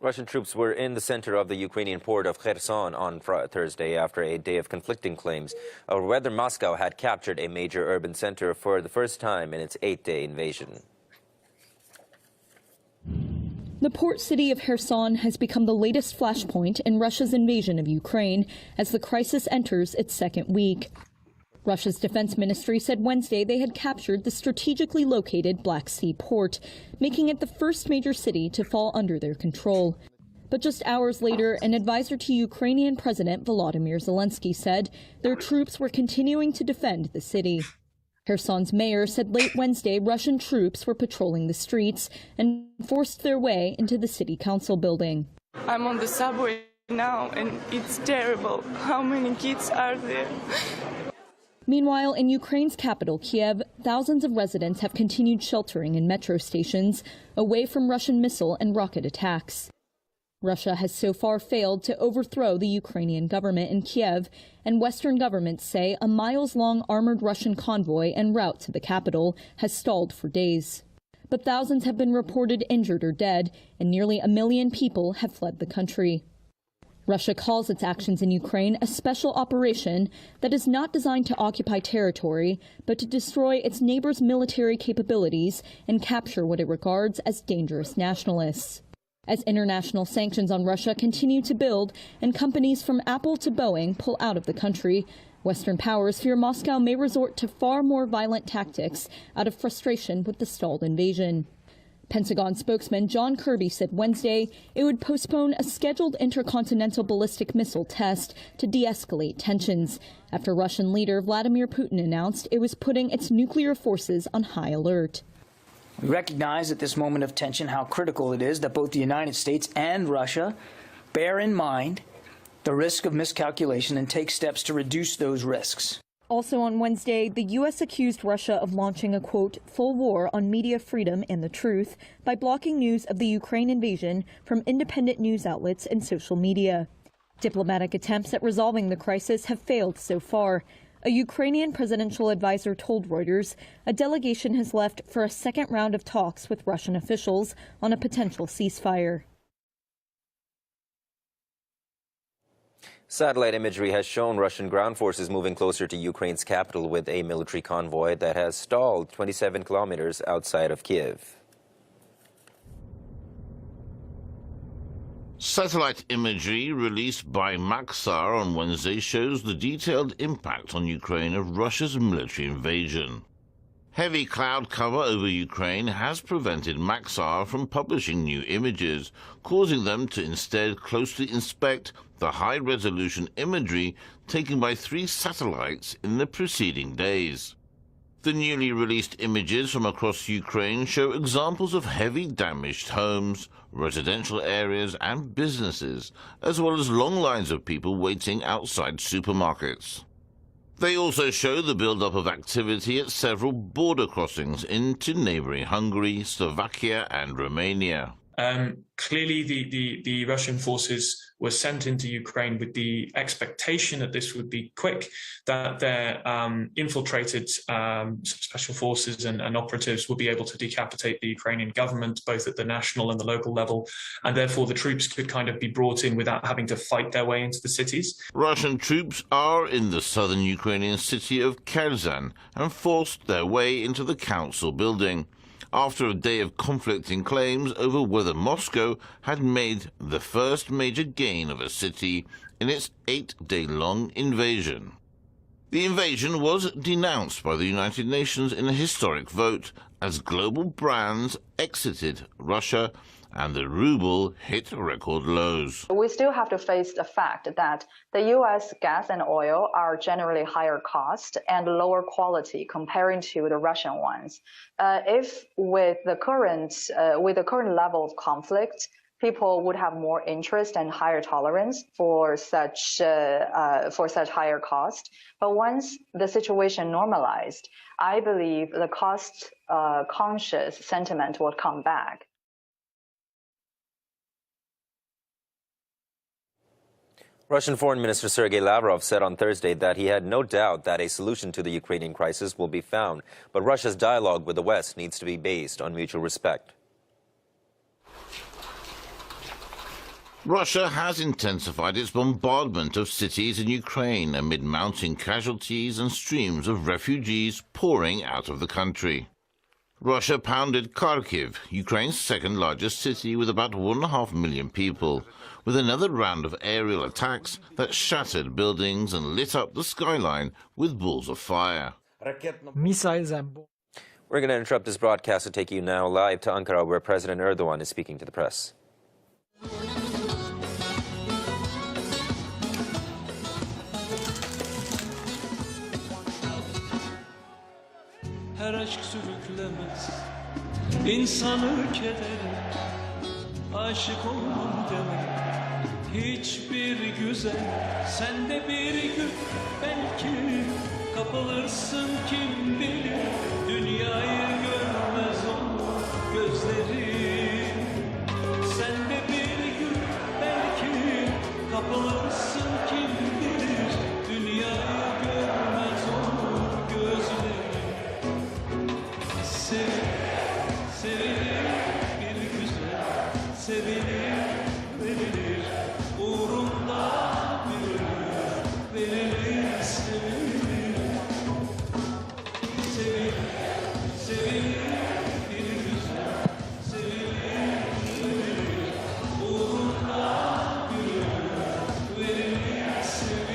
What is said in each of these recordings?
Russian troops were in the center of the Ukrainian port of Kherson on Thursday after a day of conflicting claims over whether Moscow had captured a major urban center for the first time in its 8-day invasion. The port city of Kherson has become the latest flashpoint in Russia's invasion of Ukraine as the crisis enters its second week. Russia's defense ministry said Wednesday they had captured the strategically located Black Sea port, making it the first major city to fall under their control. But just hours later, an advisor to Ukrainian President Volodymyr Zelensky said their troops were continuing to defend the city. Kherson's mayor said late Wednesday Russian troops were patrolling the streets and forced their way into the city council building. I'm on the subway now and it's terrible. How many kids are there? Meanwhile, in Ukraine's capital, Kiev, thousands of residents have continued sheltering in metro stations away from Russian missile and rocket attacks. Russia has so far failed to overthrow the Ukrainian government in Kiev, and Western governments say a miles-long armored Russian convoy en route to the capital has stalled for days. But thousands have been reported injured or dead, and nearly 1 million people have fled the country. Russia calls its actions in Ukraine a special operation that is not designed to occupy territory, but to destroy its neighbors' military capabilities and capture what it regards as dangerous nationalists. As international sanctions on Russia continue to build and companies from Apple to Boeing pull out of the country, Western powers fear Moscow may resort to far more violent tactics out of frustration with the stalled invasion. Pentagon spokesman John Kirby said Wednesday it would postpone a scheduled intercontinental ballistic missile test to de-escalate tensions after Russian leader Vladimir Putin announced it was putting its nuclear forces on high alert. We recognize at this moment of tension how critical it is that both the United States and Russia bear in mind the risk of miscalculation and take steps to reduce those risks. Also on Wednesday, the U.S. accused Russia of launching a, quote, full war on media freedom and the truth by blocking news of the Ukraine invasion from independent news outlets and social media. Diplomatic attempts at resolving the crisis have failed so far. A Ukrainian presidential advisor told Reuters a delegation has left for a second round of talks with Russian officials on a potential ceasefire. Satellite imagery has shown Russian ground forces moving closer to Ukraine's capital with a military convoy that has stalled 27 kilometers outside of Kiev. Satellite imagery released by Maxar on Wednesday shows the detailed impact on Ukraine of Russia's military invasion. Heavy cloud cover over Ukraine has prevented Maxar from publishing new images, causing them to instead closely inspect the high-resolution imagery taken by 3 satellites in the preceding days. The newly released images from across Ukraine show examples of heavy damaged homes, residential areas and businesses, as well as long lines of people waiting outside supermarkets. They also show the build-up of activity at several border crossings into neighbouring Hungary, Slovakia and Romania. Clearly, the Russian forces were sent into Ukraine with the expectation that this would be quick, that their infiltrated special forces and operatives would be able to decapitate the Ukrainian government, both at the national and the local level, and therefore the troops could kind of be brought in without having to fight their way into the cities. Russian troops are in the southern Ukrainian city of Kherson and forced their way into the council building, after a day of conflicting claims over whether Moscow had made the first major gain of a city in its 8-day-long invasion. The invasion was denounced by the United Nations in a historic vote as global brands exited Russia and the ruble hit record lows. We still have to face the fact that the U.S. gas and oil are generally higher cost and lower quality comparing to the Russian ones. If with the current level of conflict, people would have more interest and higher tolerance for such higher cost. But once the situation normalized, I believe the cost conscious sentiment will come back. Russian Foreign Minister Sergei Lavrov said on Thursday that he had no doubt that a solution to the Ukrainian crisis will be found, but Russia's dialogue with the West needs to be based on mutual respect. Russia has intensified its bombardment of cities in Ukraine amid mounting casualties and streams of refugees pouring out of the country. Russia pounded Kharkiv, Ukraine's second-largest city with about 1.5 million people, with another round of aerial attacks that shattered buildings and lit up the skyline with balls of fire. We're going to interrupt this broadcast to take you now live to Ankara, where President Erdogan is speaking to the press. Her aşk sürüklemez insanı kedere, aşık olmam demek hiçbir güzel. Sen de bir gün belki kapılırsın, kim bilir, dünyayı görmez onun gözleri. Sen de bir gün belki kapılırsın, kim bilir, dünyayı görmez onun gözleri. Sevilir bir güzel, sevilir, verilir, uğrunda bir ömür verilir, sevilir. Sevilir bir güzel, sevilir, verilir, uğrunda bir ömür verilir, sevilir.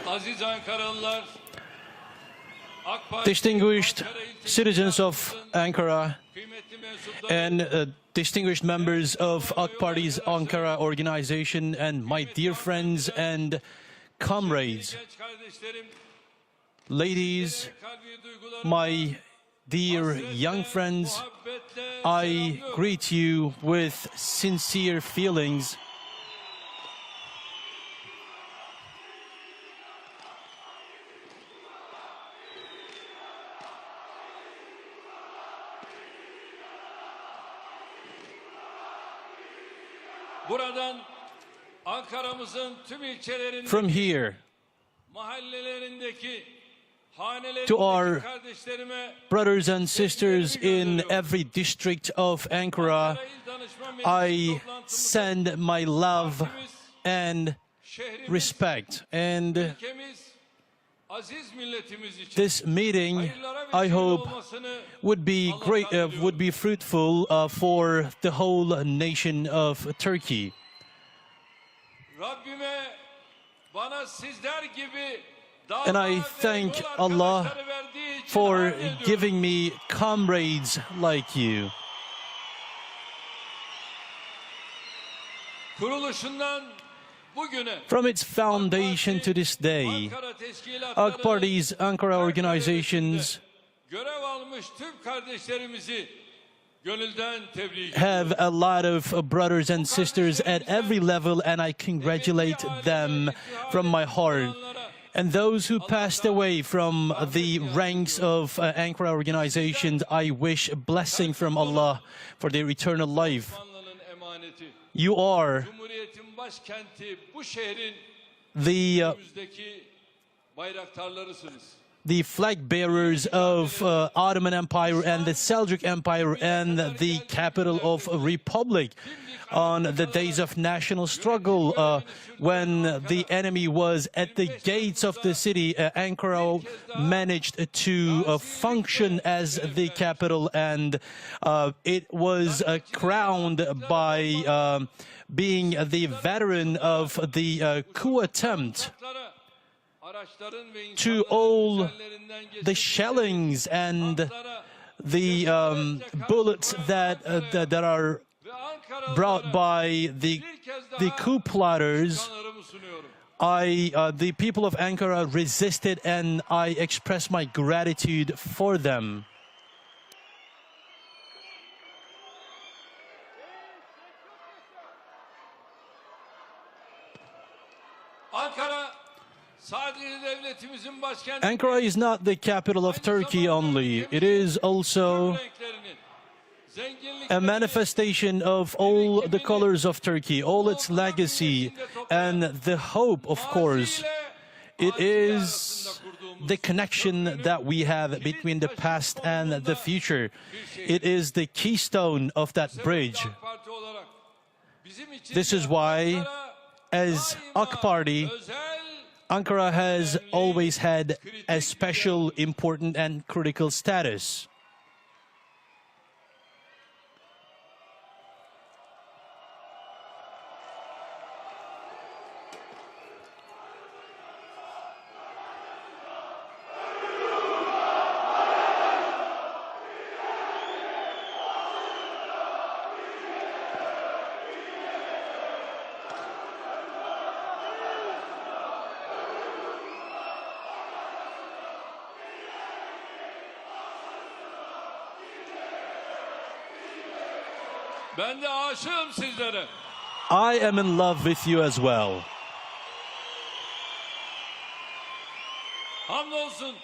Aziz Ankaralılar, distinguished citizens of Ankara and distinguished members of AK Party's Ankara organization and my dear friends and comrades, ladies, my dear young friends, I greet you with sincere feelings. Buradan Ankara'mızın tüm ilçelerindeki From here, mahallelerindeki to our kardeşlerime brothers and sisters in every district of Ankara, I send my love and respect. And this meeting, I hope, would be great, would be fruitful for the whole nation of Turkey. And I thank Allah for giving me comrades like you. From its foundation to this day, AK Party's Ankara organizations have a lot of brothers and sisters at every level, and I congratulate them from my heart. And those who passed away from the ranks of Ankara organizations, I wish a blessing from Allah for their eternal life. You are the flag bearers of Ottoman Empire and the Seljuk Empire and the capital of a republic on the days of national struggle when the enemy was at the gates of the city. Ankara managed to function as the capital, and it was crowned by being the veteran of the coup attempt to all the shellings and the bullets that are brought by the coup plotters, the people of Ankara resisted, and I express my gratitude for them. Ankara is not the capital of Turkey only. It is also a manifestation of all the colors of Turkey, all its legacy, and the hope, of course. It is the connection that we have between the past and the future. It is the keystone of that bridge. This is why, as AK Party, Ankara has always had a special, important, and critical status. Ben de aşığım sizlere. I am in love with you as well. Hamdolsun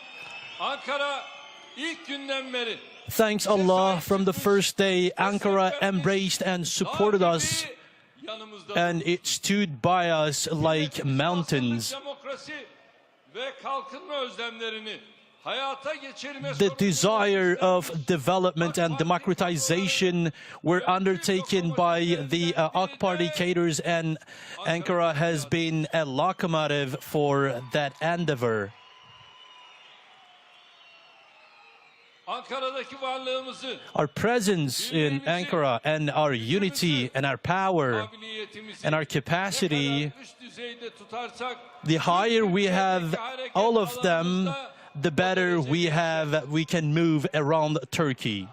Ankara ilk günden beri. Thanks Allah, from the first day, Ankara embraced and supported us, and it stood by us like mountains. Demokrasi ve kalkınma özlemlerini The desire of development and democratization were undertaken by the AK Party cadres, and Ankara has been a locomotive for that endeavor. Our presence in Ankara and our unity and our power and our capacity, the higher we have all of them, the better we can move around Turkey.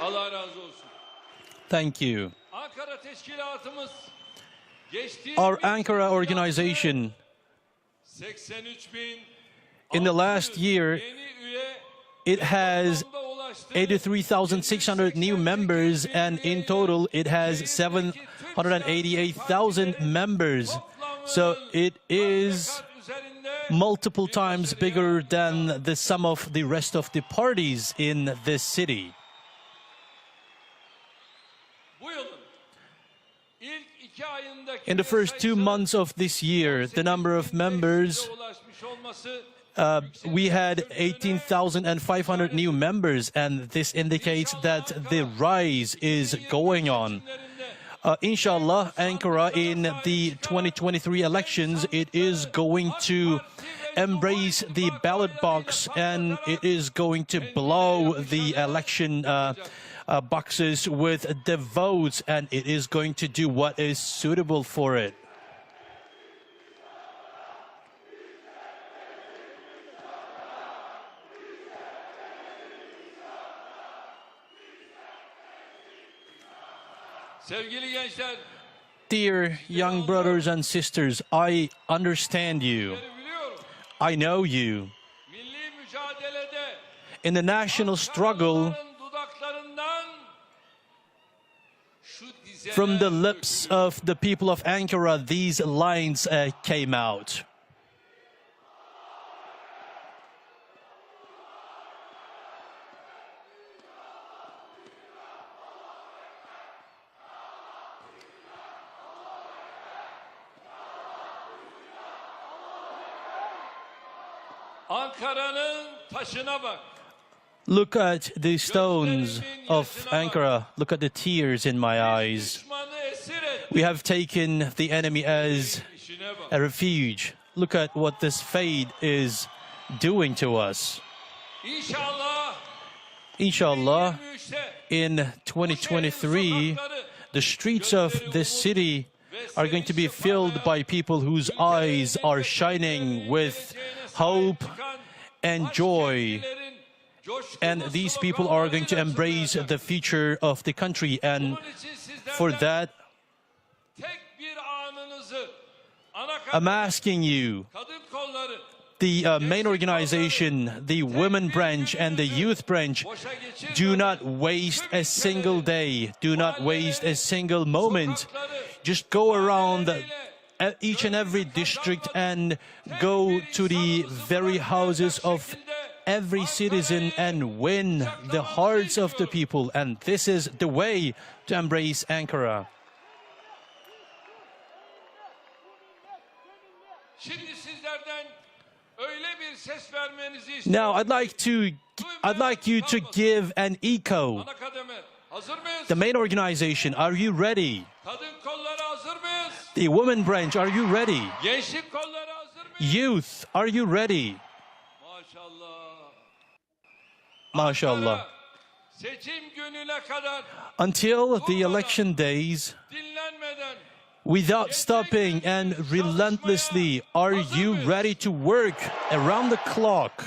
Allah razı olsun. Thank you. Ankara teşkilatımız Our Ankara organization, 83.000 in the last year, it has 83,600 new members, and in total it has 788,000 members. So it is multiple times bigger than the sum of the rest of the parties in this city. In the first 2 months of this year, the number of members, we had 18,500 new members, and this indicates that the rise is going on. Inshallah, Ankara in the 2023 elections, it is going to embrace the ballot box, and it is going to blow the election boxes with the votes, and it is going to do what is suitable for it. Dear young brothers and sisters, I understand you. I know you. In the national struggle, from the lips of the people of Ankara, these lines came out. Look at the stones of Ankara. Look at the tears in my eyes. We have taken the enemy as a refuge. Look at what this fate is doing to us. Inshallah, in 2023, The streets of this city are going to be filled by people whose eyes are shining with hope and joy. And these people are going to embrace the future of the country. And for that, I'm asking you, the main organization, the women branch and the youth branch, do not waste a single day, do not waste a single moment. Just go around each and every district and go to the very houses of every citizen and win the hearts of the people. And this is the way to embrace Ankara. Now I'd like you to give an echo. The main organization, are you ready? The women branch, are you ready? Youth, are you ready? MashaAllah. Until the election days, without stopping and relentlessly, are you ready to work around the clock?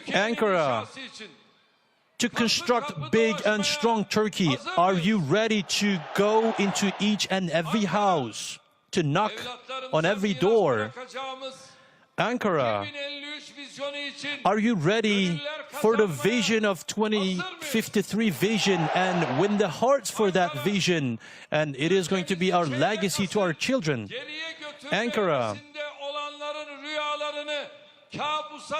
Ankara, to construct big and strong Turkey, are you ready to go into each and every house, to knock on every door? Ankara, are you ready for the vision of 2053 vision and win the hearts for that vision? And it is going to be our legacy to our children. Ankara,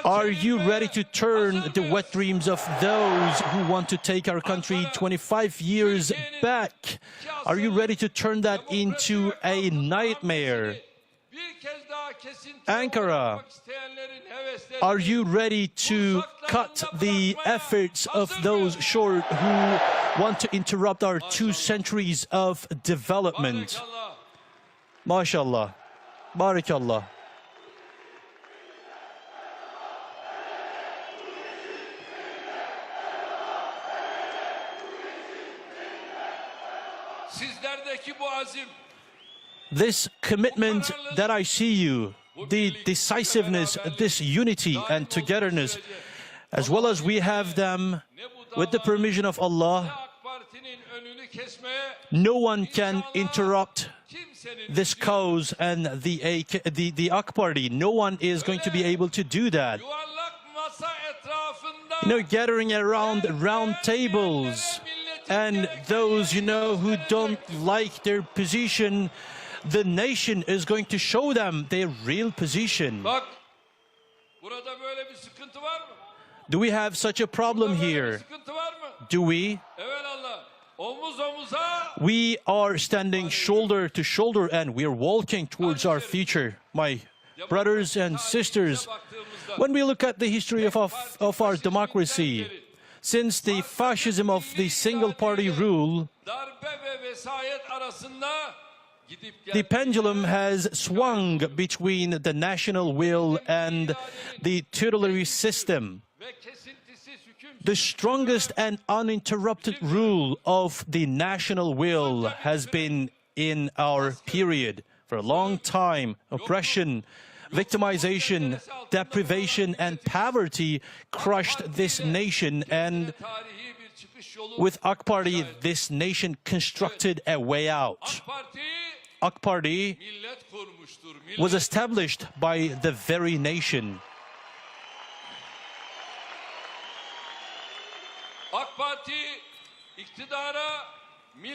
are you ready to turn the wet dreams of those who want to take our country 25 years back? Are you ready to turn that into a nightmare? Ankara, are you ready to cut the efforts of those short who want to interrupt our 2 centuries of development? MashaAllah. Barakallah. This commitment that I see you, the decisiveness, this unity and togetherness, as well as we have them with the permission of Allah, no one can interrupt this cause and the AK Party. No one is going to be able to do that. You know, gathering around round tables and those, you know, who don't like their position, the nation is going to show them their real position. Do we have such a problem here? Do we? We are standing shoulder to shoulder and we are walking towards our future, my brothers and sisters. When we look at the history of our democracy, since the fascism of the single-party rule, the pendulum has swung between the national will and the tutelary system. The strongest and uninterrupted rule of the national will has been in our period. For a long time, oppression, victimization, deprivation, and poverty crushed this nation, and with AK Party, this nation constructed a way out. AK Party was established by the very nation.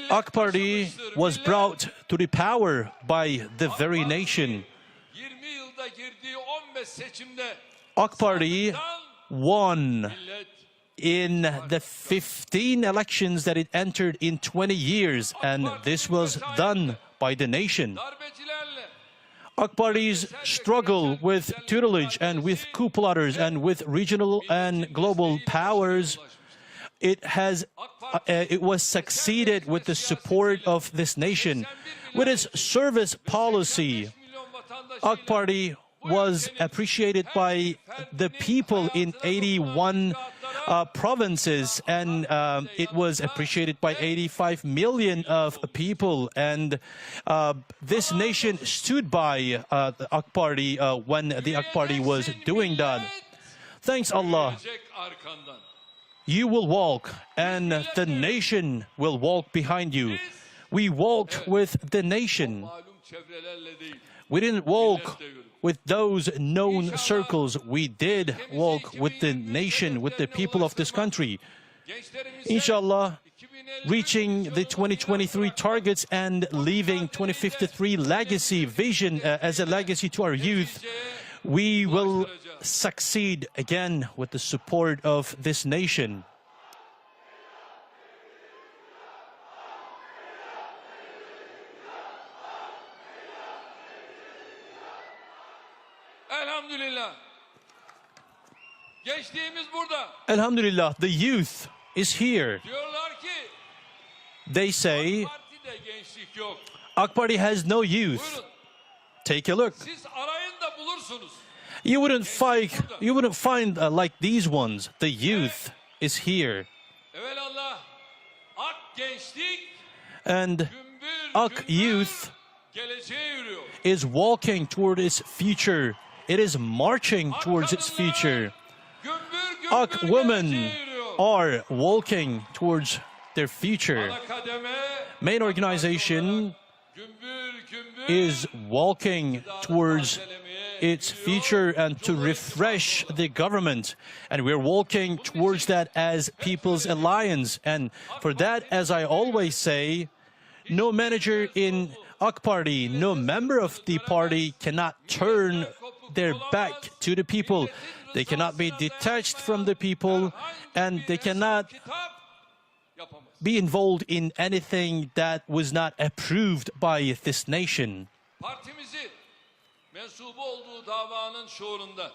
AK Party was brought to the power by the very nation. AK Party won in the 15 elections that it entered in 20 years, and this was done by the nation. AK Party's struggle with tutelage and with coup plotters and with regional and global powers, it was succeeded with the support of this nation. With its service policy, AK Party was appreciated by the people in 81 provinces, and it was appreciated by 85 million of people. And this nation stood by the AK Party when the AK Party was doing that. Thanks Allah. You will walk, and the nation will walk behind you. We walked with the nation. We didn't walk with those known circles. We did walk with the nation, with the people of this country. Inshallah, reaching the 2023 targets and leaving 2053 legacy vision as a legacy to our youth, we will succeed again with the support of this nation. Elhamdülillah. Gençliğimiz burada. Alhamdulillah, the youth is here. Diyorlar ki They say partide gençlik yok. AK Party has no youth. Buyurun. Take a look. Siz arayın da bulursunuz. You wouldn't find like these ones. The youth is here. Evelallah ak gençlik And gümbür AK gümbür youth geleceğe yürüyor. is walking toward its future. It is marching towards its future. Gümbür gümbür AK women geleceğe yürüyor. are walking towards their future. Ana kademe Main organization gümbür gümbür is walking towards its future and to refresh the government. And we're walking towards that as People's Alliance. And for that, as I always say, no manager in AK Party, no member of the party cannot turn their back to the people. They cannot be detached from the people, and they cannot be involved in anything that was not approved by this nation. partimizi mensubu olduğu davanın şuurunda,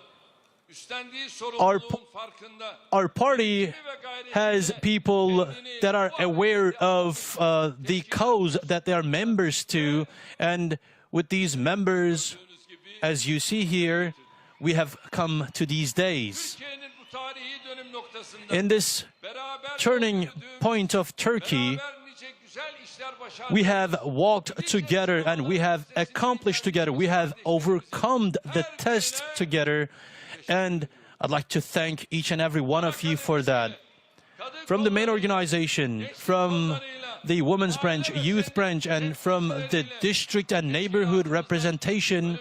üstlendiği Our sorumluluğun farkında, Our party has people that are aware of the cause that they are members to, and with these members, as you see here, we have come to these days. Türkiye'nin bu tarihi dönüm noktasında In this beraber turning yürüdüğü, point of Turkey, beraber nice güzel işler başardık. we have walked together and we have accomplished together. We have overcome the test together, and I'd like to thank each and every one of you for that. From the main organization, from the women's branch, youth branch, and from the district and neighborhood representation,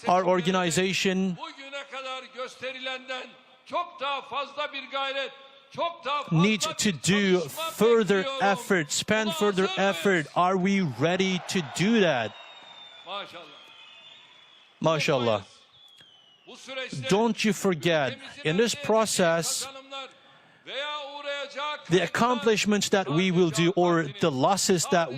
our organization Bugüne kadar gösterilenden çok daha fazla bir gayret, çok daha fazla needs to do çalışma further bekliyorum. effort, spend further Umaasa effort. Are we ready to do that? Maşallah. MashaAllah. Bu süreçte Don't you forget, in this process, kazanımlar veya uğrayacak the accomplishments that we will do, or the losses that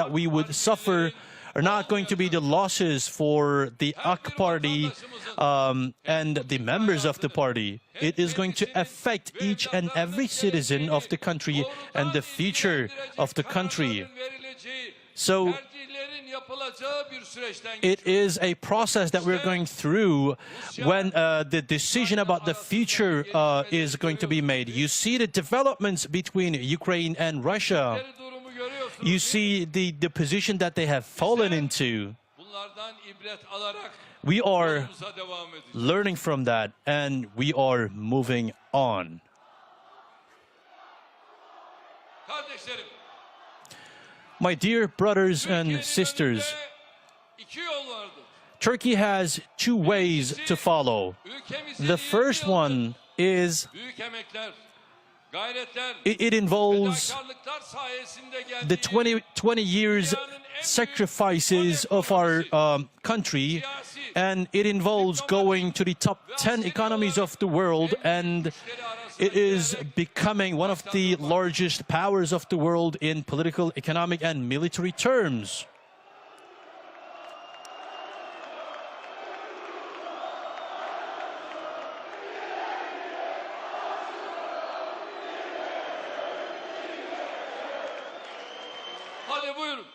we would suffer, are not going to be the losses for the AK Party and the members of the party. It is going to affect each and every citizen of the country and the future of the country. So tercihlerin yapılacağı bir süreçten it is a process that we're going through when the decision about the future is going to be made. You see the developments between Ukraine and Russia. durumu görüyorsunuz. You see the position that they have fallen into. Bunlardan ibret alarak We are yolumuza devam edeceğiz. learning from that, and we are moving on. Kardeşlerim, My dear brothers and sisters, iki yol vardır. Turkey has two ways to follow. Ülkemizin The first one is büyük emekler, gayretler, it involves fedakarlıklar sayesinde geldiği the 20 years sacrifices of our country, and it involves going to the top 10 economies of the world, and it is becoming one of the largest powers of the world in political, economic, and military terms. Hadi buyurun.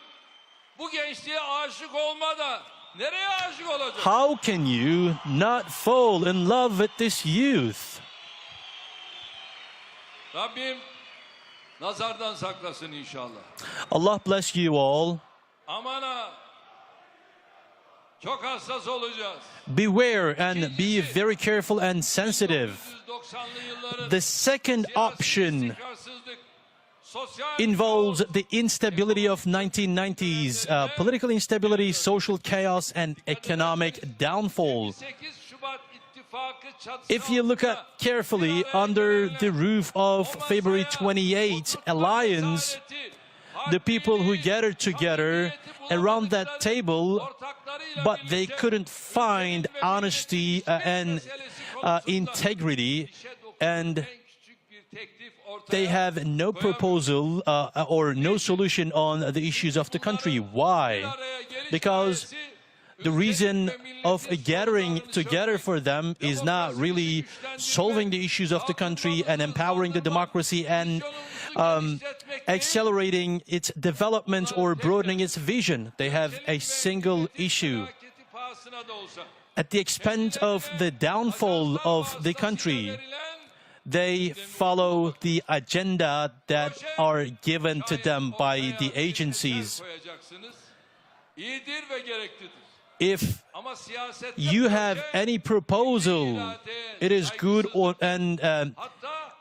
Bu gençliğe aşık olma da nereye aşık olacak? How can you not fall in love with this youth? Rabbim nazardan saklasın inşallah. Allah bless you all. Aman ha. Çok hassas olacağız. Beware and be very careful and sensitive. 1990'lı yılların The second option istikrarsızlık, sosyal involves the instability of 1990s, political instability, social chaos, and economic downfall. 8 Şubat İttifakı çatısı If you look at carefully under the roof of February 28 alliance, the people who gathered together around that table, but they couldn't find honesty and integrity, and they have no proposal or no solution on the issues of the country. Why? Because the reason of gathering together for them is not really solving the issues of the country and empowering the democracy and accelerating its development or broadening its vision. They have a single issue. At the expense of the downfall of the country, they follow the agenda that are given to them by the agencies. If you have any proposal, it is good and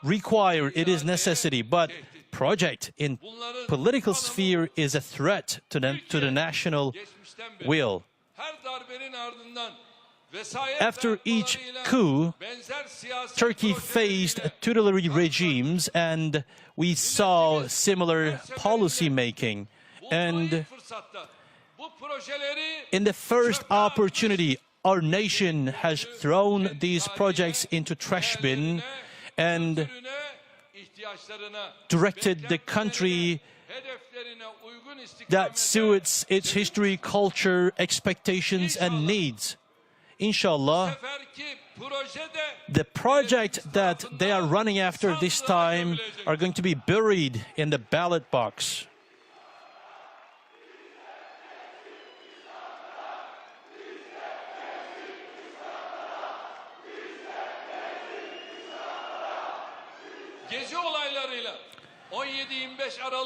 required, it is necessity, but project in political sphere is a threat to the national will. After each coup, Turkey faced tutelary regimes, and we saw similar policy making. And in the first opportunity, our nation has thrown these projects into trash bin and directed the country that suits its history, culture, expectations, and needs. Inshallah, the project that they are running after this time are going to be buried in the ballot box.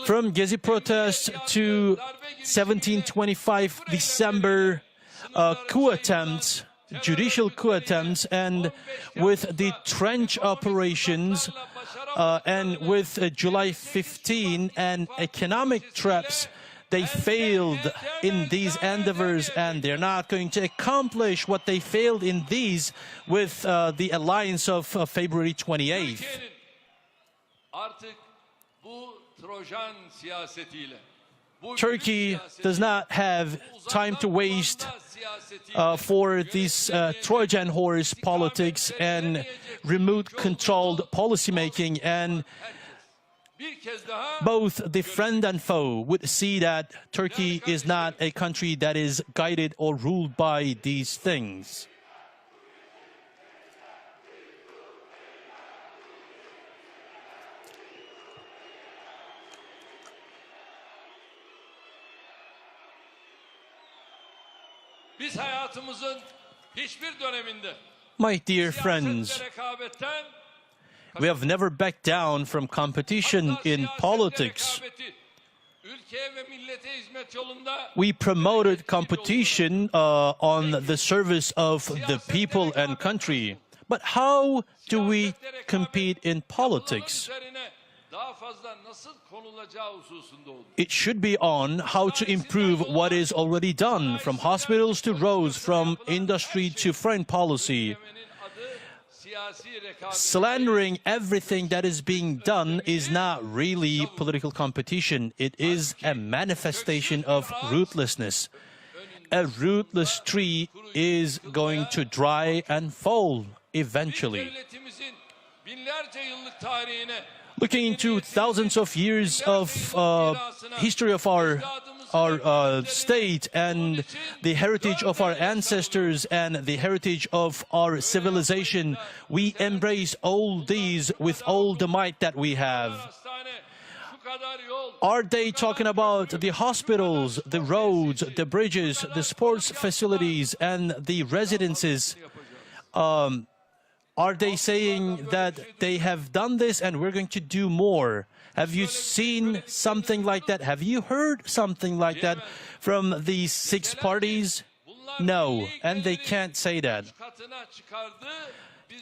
From Gezi protests to 1725 December coup attempts, judicial coup attempts, and with the trench operations and with July 15 and economic traps, they failed in these endeavors, and they're not going to accomplish what they failed in these with the alliance of February 28th. Turkey does not have time to waste for this Trojan horse politics and remote-controlled policymaking, and both the friend and foe would see that Turkey is not a country that is guided or ruled by these things. My dear friends, we have never backed down from competition in politics. We promoted competition on the service of the people and country. But how do we compete in politics? It should be on how to improve what is already done, from hospitals to roads, from industry to foreign policy. Slandering everything that is being done is not really political competition. It is a manifestation of rootlessness. A rootless tree is going to dry and fall eventually. Looking into thousands of years of history of our state and the heritage of our ancestors and the heritage of our civilization, we embrace all these with all the might that we have. Are they talking about the hospitals, the roads, the bridges, the sports facilities, and the residences? Are they saying that they have done this and we're going to do more? Have you seen something like that? Have you heard something like that from these 6 parties? No, and they can't say that.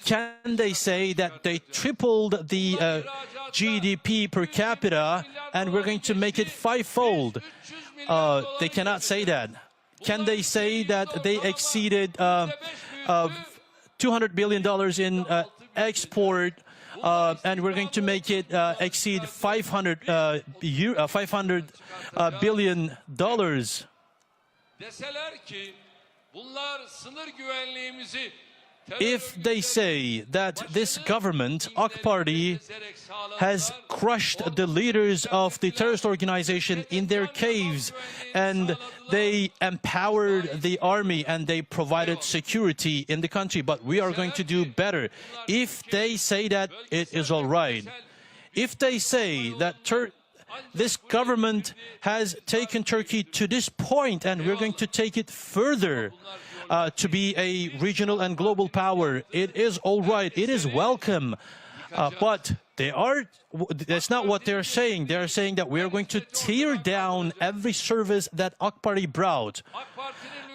Can they say that they tripled the GDP per capita and we're going to make it 5-fold? They cannot say that. Can they say that they exceeded $200 billion in export and we're going to make it exceed $500 billion? If they say that this government, AK Party, has crushed the leaders of the terrorist organization in their caves and they empowered the army and they provided security in the country, but we are going to do better. If they say that, it is all right. If they say that this government has taken Turkey to this point and we're going to take it further, to be a regional and global power, it is all right. It is welcome. But that's not what they're saying. They're saying that we are going to tear down every service that AK Party brought.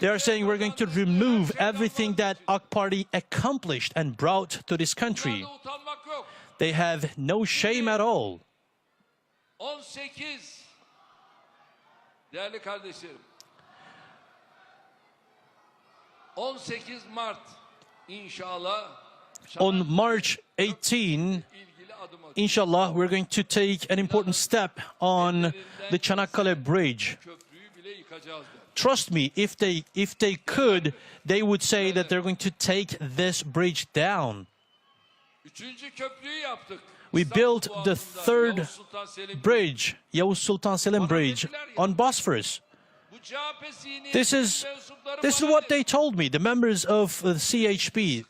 They are saying we're going to remove everything that AK Party accomplished and brought to this country. They have no shame at all. 18 değerli kardeşlerim, 18 Mart inşallah on March 18, inshallah, we're going to take an important step on the Çanakkale Bridge. Trust me, if they could, they would say that they're going to take this bridge down. We built the 3rd bridge, Yavuz Sultan Selim Bridge, on Bosphorus. This is what they told me, the members of the CHP.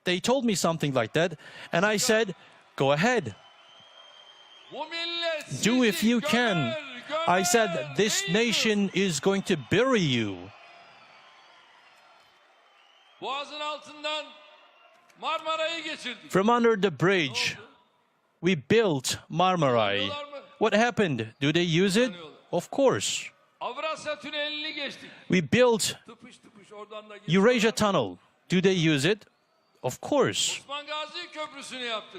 They told me something like that, and I said, go ahead. Do if you can. I said, this nation is going to bury you. From under the bridge, we built Marmaray. What happened? Do they use it? Of course. We built Eurasia Tunnel. Do they use it? Of course.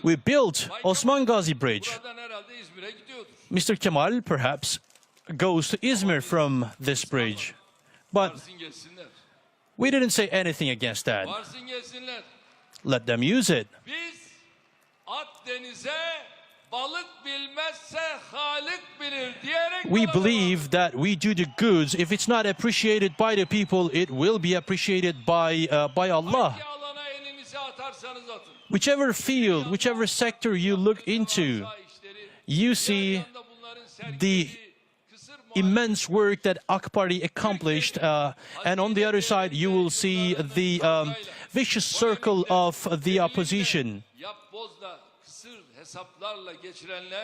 We built Osman Gazi Bridge. Mr. Kemal perhaps goes to Izmir from this bridge. But we didn't say anything against that. Let them use it. We believe that we do the goods. If it's not appreciated by the people, it will be appreciated by Allah. Whichever field, whichever sector you look into, you see the immense work that AK Party accomplished, and on the other side you will see the vicious circle of the opposition.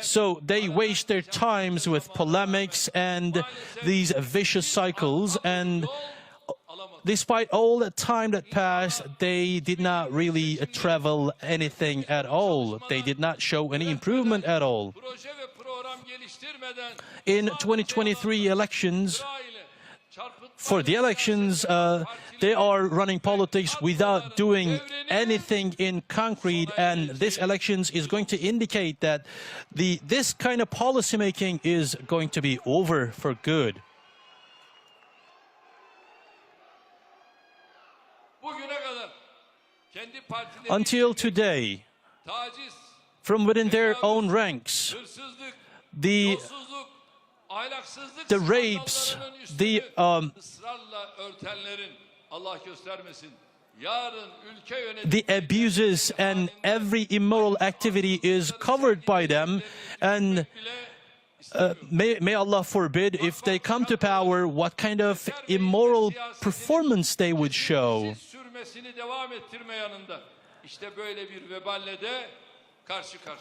So they waste their times with polemics and these vicious cycles, and despite all the time that passed, they did not really travel anything at all. They did not show any improvement at all. In 2023 elections, for the elections, they are running politics without doing anything in concrete, and this elections is going to indicate that this kind of policy making is going to be over for good. Until today, from within their own ranks, the rapes, the abuses and every immoral activity is covered by them, and may Allah forbid, if they come to power, what kind of immoral performance they would show.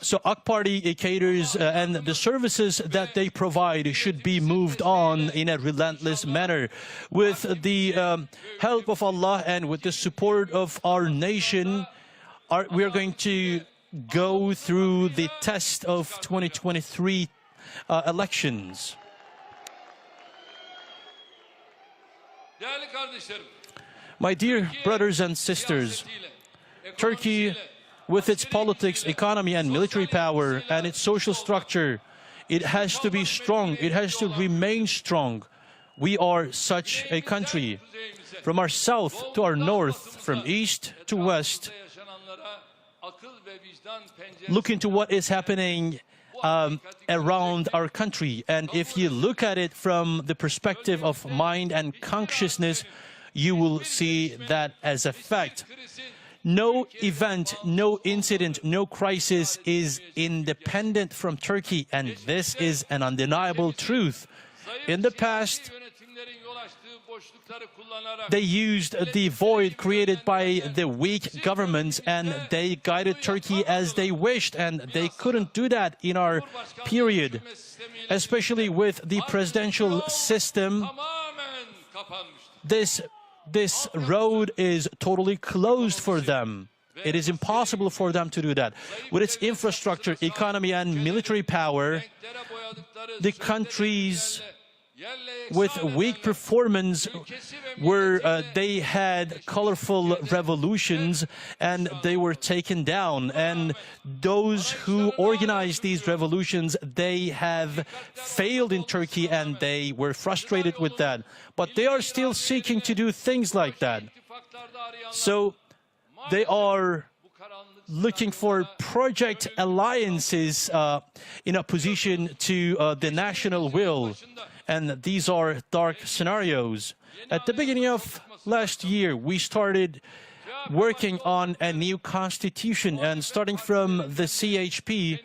So AK Party caters and the services that they provide should be moved on in a relentless manner. With the help of Allah and with the support of our nation, we are going to go through the test of 2023 elections. Değerli kardeşlerim, My dear brothers and sisters, Turkey, with its politics, economy, and military power, and its social structure, it has to be strong. It has to remain strong. We are such a country. From our south to our north, from east to west, look into what is happening around our country. And if you look at it from the perspective of mind and consciousness, you will see that as a fact. No event, no incident, no crisis is independent from Turkey, and this is an undeniable truth. In the past, they used the void created by the weak governments, and they guided Turkey as they wished, and they couldn't do that in our period, especially with the presidential system. This road is totally closed for them. It is impossible for them to do that. With its infrastructure, economy, and military power, the countries with weak performance they had colorful revolutions and they were taken down. And those who organized these revolutions, they have failed in Turkey and they were frustrated with that. But they are still seeking to do things like that. So they are looking for project alliances in opposition to the national will. And these are dark scenarios. At the beginning of last year, we started working on a new constitution, and starting from the CHP,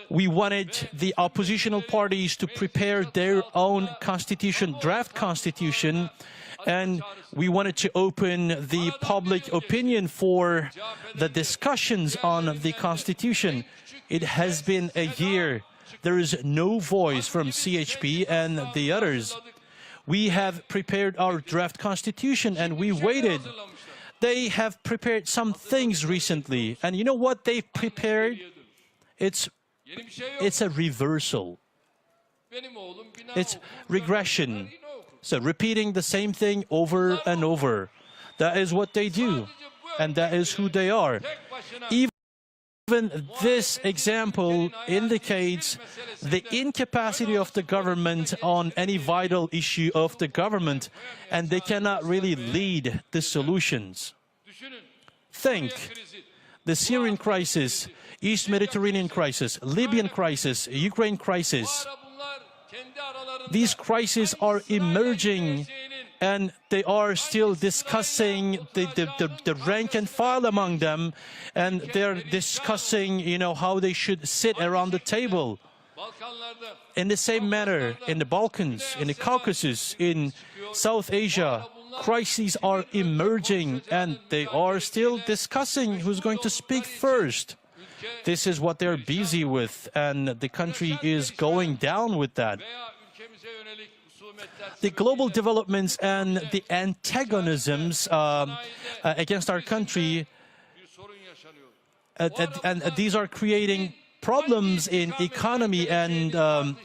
we wanted the oppositional parties to prepare their own constitution, draft constitution, and we wanted to open the public opinion for the discussions on the constitution. It has been a year. There is no voice from CHP and the others. We have prepared our draft constitution and we waited. They have prepared some things recently. And you know what they prepared? It's a reversal. It's regression. So repeating the same thing over and over. That is what they do. And that is who they are. Even this example indicates the incapacity of the government on any vital issue of the government, and they cannot really lead the solutions. Think, the Syrian crisis, East Mediterranean crisis, Libyan crisis, Ukraine crisis. These crises are emerging, and they are still discussing the rank and file among them, and they're discussing, how they should sit around the table. In the same manner, in the Balkans, in the Caucasus, in South Asia, crises are emerging, and they are still discussing who's going to speak first. This is what they're busy with, and the country is going down with that. The global developments and the antagonisms against our country, and these are creating problems in economy and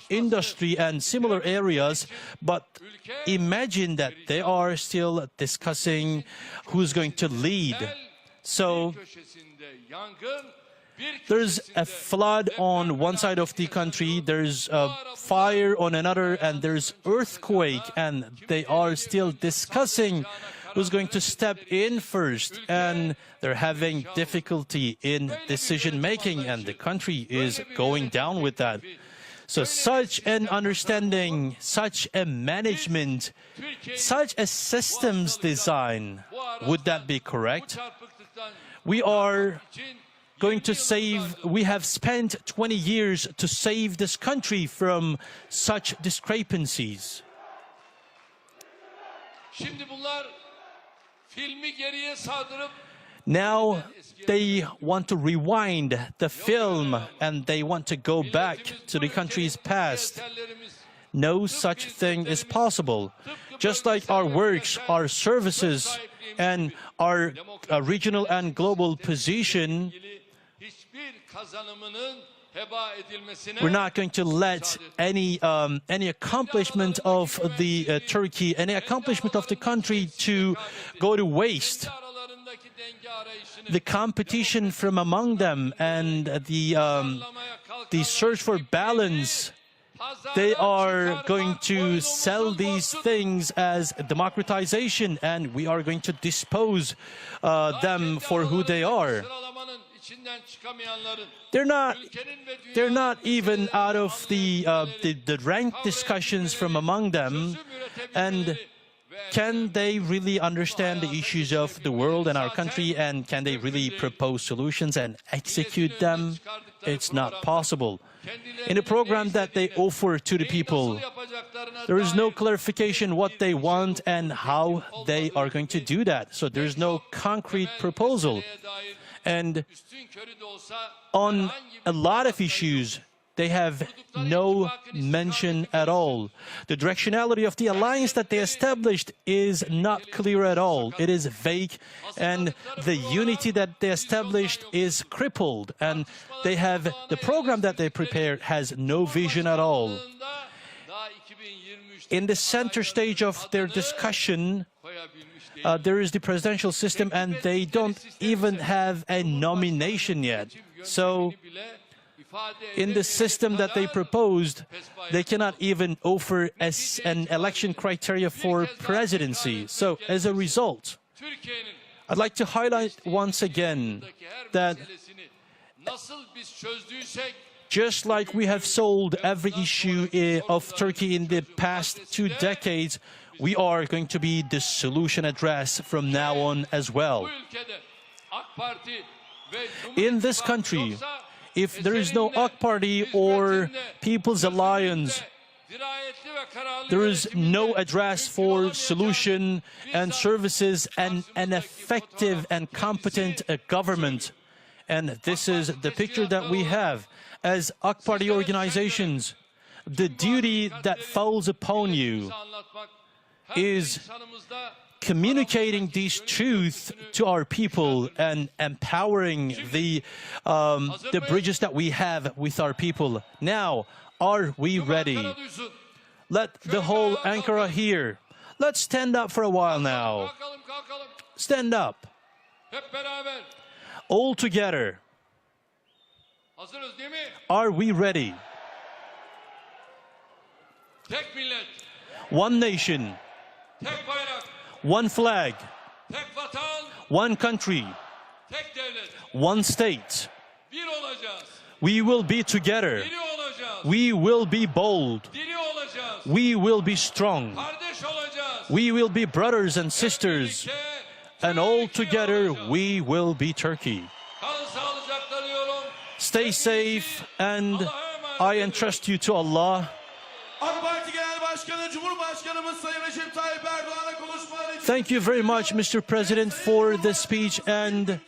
industry and similar areas. But imagine that they are still discussing who's going to lead. So there's a flood on one side of the country, there's a fire on another, and there's earthquake, and they are still discussing who's going to step in first, and they're having difficulty in decision making, and the country is going down with that. So such an understanding, such a management, such a systems design, would that be correct? We are going to we have spent 20 years to save this country from such discrepancies. Now they want to rewind the film and they want to go back to the country's past. No such thing is possible. Just like our works, our services, and our regional and global position, we're not going to let any accomplishment of the Turkey, any accomplishment of the country to go to waste. The competition from among them and the search for balance, they are going to sell these things as democratization, and we are going to dispose them for who they are. They're not even out of the rank discussions from among them, and can they really understand the issues of the world and our country, and can they really propose solutions and execute them? It's not possible. In the program that they offer to the people, there is no clarification what they want and how they are going to do that. So there's no concrete proposal. And on a lot of issues, they have no mention at all. The directionality of the alliance that they established is not clear at all. It is vague, and the unity that they established is crippled. And they have the program that they prepared has no vision at all. In the center stage of their discussion, there is the presidential system, and they don't even have a nomination yet. So in the system that they proposed, they cannot even offer as an election criteria for presidency. So as a result, I'd like to highlight once again that just like we have solved every issue of Turkey in the past 2 decades, we are going to be the solution address from now on as well. In this country, if there is no AK Party or People's Alliance, there is no address for solution and services and an effective and competent government. And this is the picture that we have. As AK Party organizations, the duty that falls upon you is communicating these truths to our people and empowering the bridges that we have with our people. Now, are we ready? Let the whole Ankara hear. Let's stand up for a while now. Stand up. All together. Are we ready? One nation. One flag, one country, one state. We will be together. We will be bold. We will be strong. We will be brothers and sisters. And all together we will be Turkey. Stay safe, and I entrust you to Allah. Thank you very much, Mr. President, for the speech, and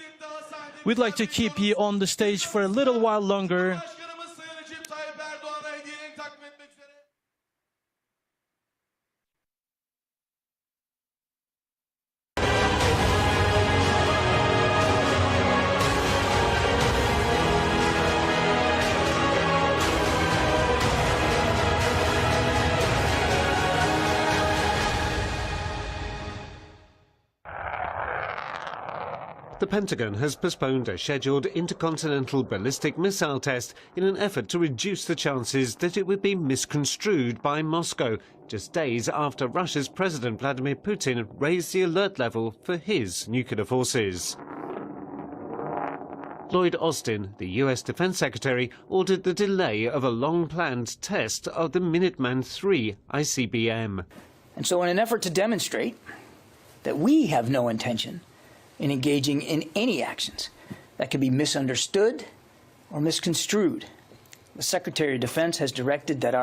we'd like to keep you on the stage for a little while longer. The Pentagon has postponed a scheduled intercontinental ballistic missile test in an effort to reduce the chances that it would be misconstrued by Moscow, just days after Russia's President Vladimir Putin raised the alert level for his nuclear forces. Lloyd Austin, the US Defense Secretary, ordered the delay of a long-planned test of the Minuteman III ICBM. And so in an effort to demonstrate that we have no intention in engaging in any actions that can be misunderstood or misconstrued, the Secretary of Defense has directed that our